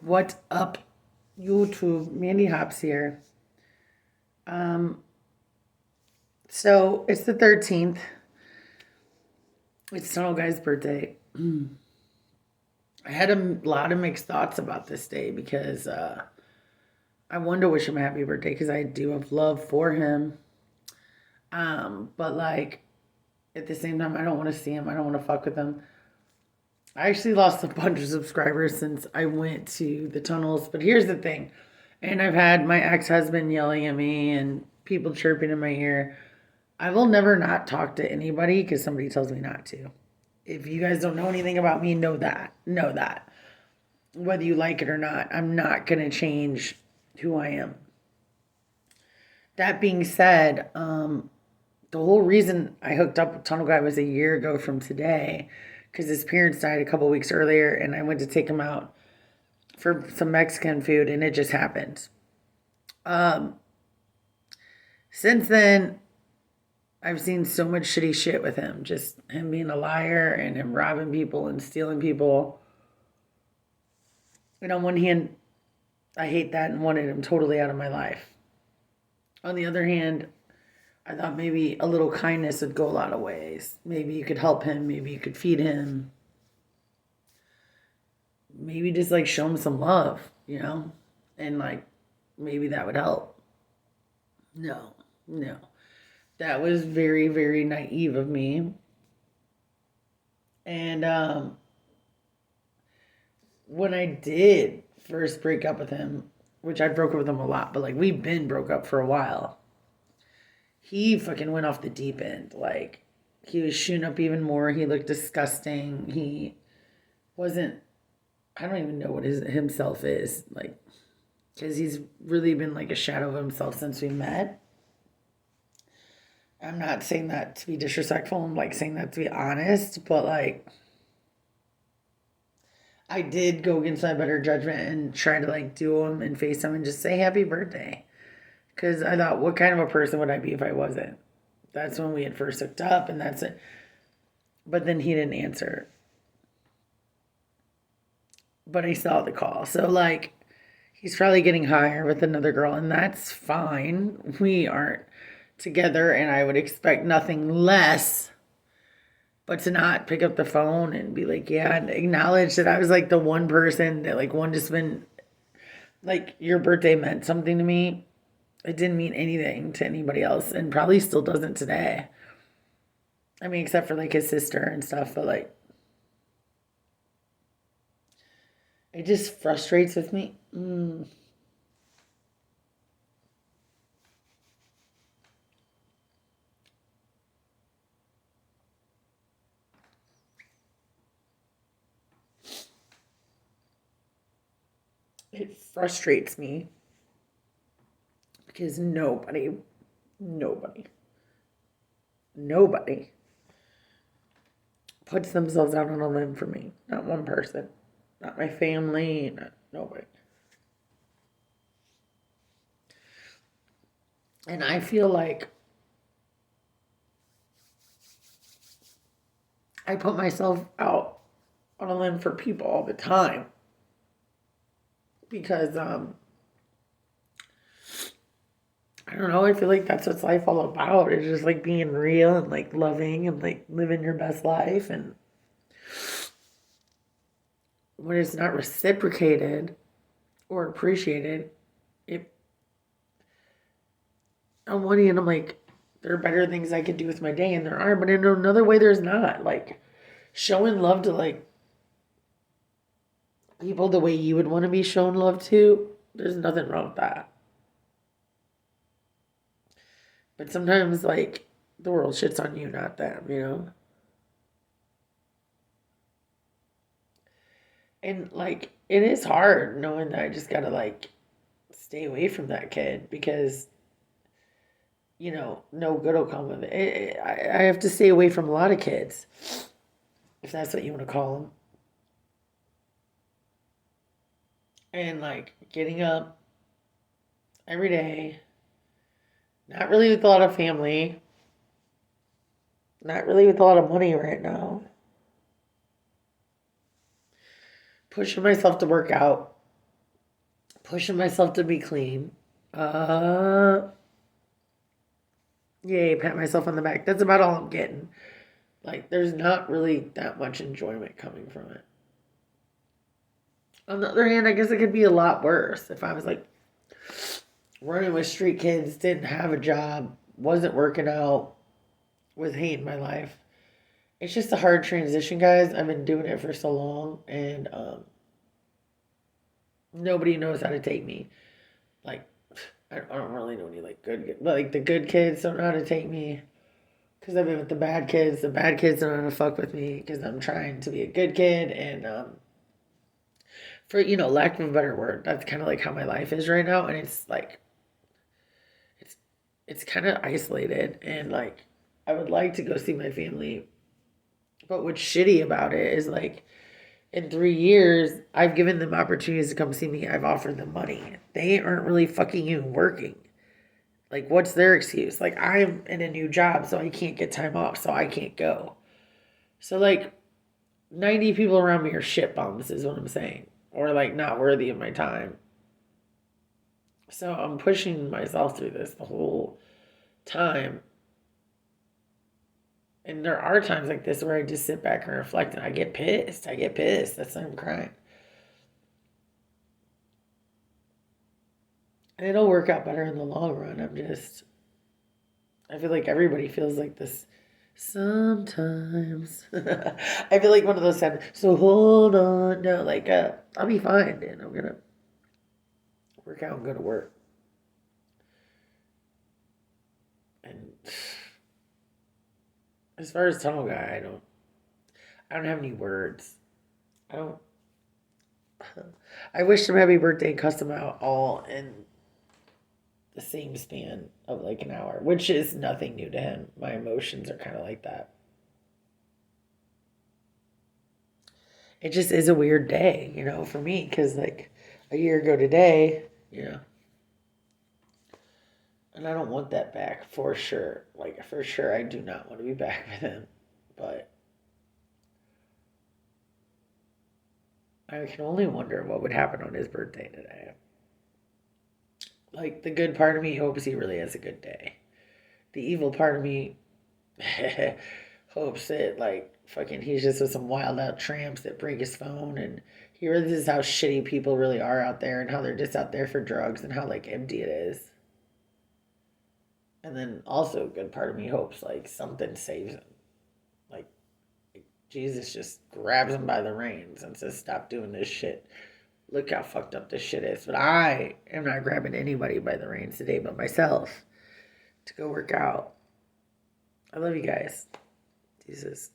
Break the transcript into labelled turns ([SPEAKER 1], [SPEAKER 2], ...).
[SPEAKER 1] What's up, YouTube? Mandy Hops here. Um, so it's the 13th. It's Tunnel Guy's birthday. I had a lot of mixed thoughts about this day because I wanted to wish him a happy birthday because I do have love for him. But like at the same time, I don't want to see him. I don't want to fuck with him. I actually lost a bunch of subscribers since I went to the tunnels. But here's the thing. And I've had my ex husband yelling at me and people chirping in my ear. I will never not talk to anybody because somebody tells me not to. If you guys don't know anything about me, know that. Know that. Whether you like it or not, I'm not going to change who I am. That being said, the whole reason I hooked up with Tunnel Guy was a year ago from today because his parents died a couple weeks earlier and I went to take him out for some Mexican food and it just happened. Um, since then, I've seen so much shitty shit with him. Just him being a liar and him robbing people and stealing people. And on one hand, I hate that and wanted him totally out of my life. On the other hand, I thought maybe a little kindness would go a lot of ways. Maybe you could help him. Maybe you could feed him. Maybe just like show him some love, you know? And like maybe that would help. No, no. That was very, very naive of me. And when I did first break up with him, which I broke up with him a lot, but like we've been broke up for a while, he fucking went off the deep end. Like he was shooting up even more. He looked disgusting. He wasn't, I don't even know what his himself is. Like, because he's really been like a shadow of himself since we met. I'm not saying that to be disrespectful. I'm like saying that to be honest, but like I did go against my better judgment and try to like do him and face him and just say happy birthday. Because I thought, what kind of a person would I be if I wasn't? That's when we had first hooked up, and that's it. But then he didn't answer. But I saw the call. So, like, he's probably getting higher with another girl, and that's fine. We aren't together, and I would expect nothing less but to not pick up the phone and be like, yeah, and acknowledge that I was like the one person that like wanted to spend, like, your birthday meant something to me. It didn't mean anything to anybody else and probably still doesn't today. I mean, except for like his sister and stuff, but like it just frustrates with me. It frustrates me because nobody, nobody puts themselves out on a limb for me. Not one person. Not my family, not nobody. And I feel like I put myself out on a limb for people all the time because I don't know, I feel like that's what life all about. It's just like being real and like loving and like living your best life, and when it's not reciprocated or appreciated, it on one hand I'm like, there are better things I could do with my day and there are, but in another way there's not. Like showing love to like people the way you would want to be shown love to, there's nothing wrong with that. But sometimes like the world shits on you, not them, you know? And like it is hard knowing that I just gotta like stay away from that kid because no good will come of it. I have to stay away from a lot of kids, if that's what you want to call them. And like getting up every day, not really with a lot of family, not really with a lot of money right now, pushing myself to work out, Pushing myself to be clean. Uh, Yay, pat myself on the back. That's about all I'm getting. Like, there's not really that much enjoyment coming from it. On the other hand, I guess it could be a lot worse if I was like running with street kids, didn't have a job, wasn't working out, was hating my life. It's just a hard transition, guys. I've been doing it for so long, and nobody knows how to take me. Like, I don't really know any like like the good kids don't know how to take me because I've been with the bad kids. The bad kids don't know how to fuck with me because I'm trying to be a good kid, and for lack of a better word, that's kind of like how my life is right now, and it's like it's it's kind of isolated, and like I would like to go see my family, but what's shitty about it is like in 3 years I've given them opportunities to come see me. I've offered them money. They aren't really fucking even working. Like, what's their excuse? Like, I'm in a new job, so I can't get time off, so I can't go. So like 90 people around me are shit bums, is what I'm saying, or like not worthy of my time. So I'm pushing myself through this the whole time. And there are times like this where I just sit back and reflect and I get pissed. I get pissed. That's why I'm crying. And it'll work out better in the long run. I feel like everybody feels like this sometimes. I feel like one of those times. So hold on. No, like, I'll be fine, dude. I'm going to work out and go to work. And as far as tunnel guy, I don't have any words. I don't. I wish him happy birthday and cussed him out all in the same span of like an hour, which is nothing new to him. My emotions are kind of like that. It just is a weird day, for me, because like a year ago today, and I don't want that back for sure. Like, for sure, I do not want to be back with him. But I can only wonder what would happen on his birthday today. Like, the good part of me hopes he really has a good day. The evil part of me hopes that, like, fucking he's just with some wild out tramps that break his phone and he realizes how shitty people really are out there and how they're just out there for drugs and how, like, empty it is. And then also, a good part of me hopes, like, something saves him. Like, Jesus just grabs him by the reins and says, stop doing this shit. Look how fucked up this shit is. But I am not grabbing anybody by the reins today but myself to go work out. I love you guys. Jesus.